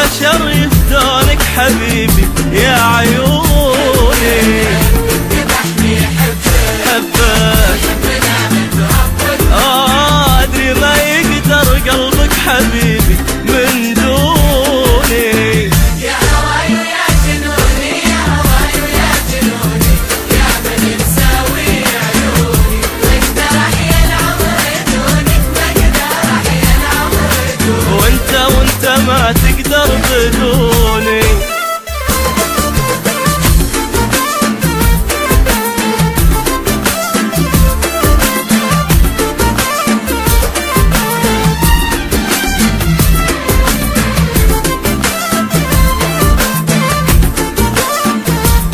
البشر يفدونك حبيبي يا عيوني. حبك أدري ما يقدر قلبك حبيبي من دوني. يا هواي ويا جنوني، يا هواي ويا جنوني، يا من تساوي عيوني، واقدر احيا العمر دونك، واقدر احيا العمر دونك، وانت ما تقدر بدوني.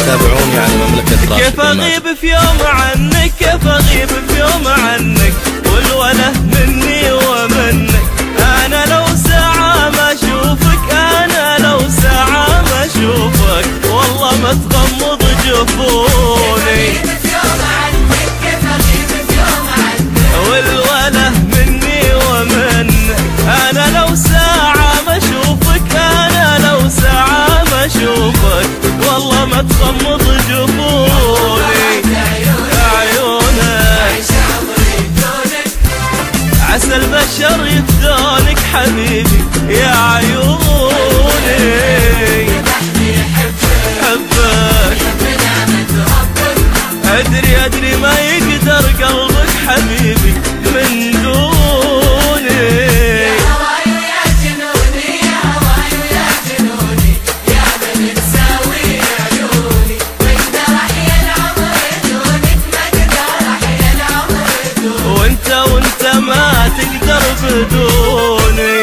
تابعوني على مملكة راشد. كيف اغيب في يوم عنك، كيف اغيب في يوم عنك، والوله مني ومنك. انا لو ساعة ما اشوفك، انا لو ساعة ما اشوفك، والله ما تغمض جفوني. والوله مني ومنك. انا لو ساعة ما اشوفك، انا لو ساعة ما اشوفك، والله ما تغمض جفوني. عيونك عسى البشر يفدونك حبيبي يا عيوني. حبك أدري ما يقدر قلبك حبيبي من دوني. يا هواي ويا جنوني، يا هواي ويا جنوني، يا من تساوي عيوني، واقدر احيا العمر دونك، واقدر احيا العمر دونك، وانت ما تقدر بدوني.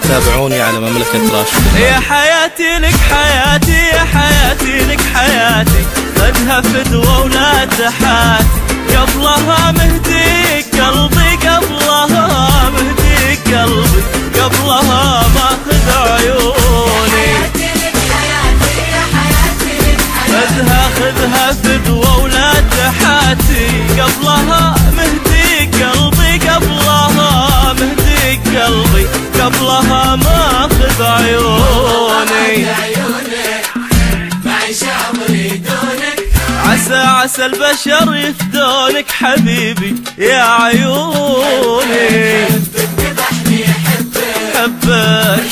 تابعوني على مملكة راشد. يا حياتي لك حياتي، يا حياتي لك حياتي، خدها فدوة ولا تحاتي، قبلها مهديك قلبي، قبلها مهديك قلبي، قبلها ماخذ عيوني. خذها فدوة ولا تحاتي، قبلها مهديك قلبي، قبلها مهديك قلبي، قبلها ماخذ عيوني. بعيش عمري دونك، عسى البشر يفدونك حبيبي يا عيوني. حبك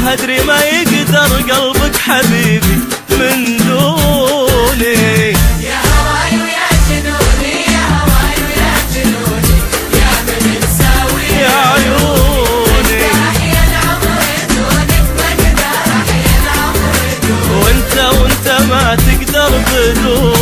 أدري ما يقدر قلبك حبيبي من دوني. يا هواي ويا جنوني، يا هواي ويا جنوني، يا من تساوي يا عيوني. احيا العمر دونك، واقدر احيا العمر دونك، وانت ما تقدر بدوني.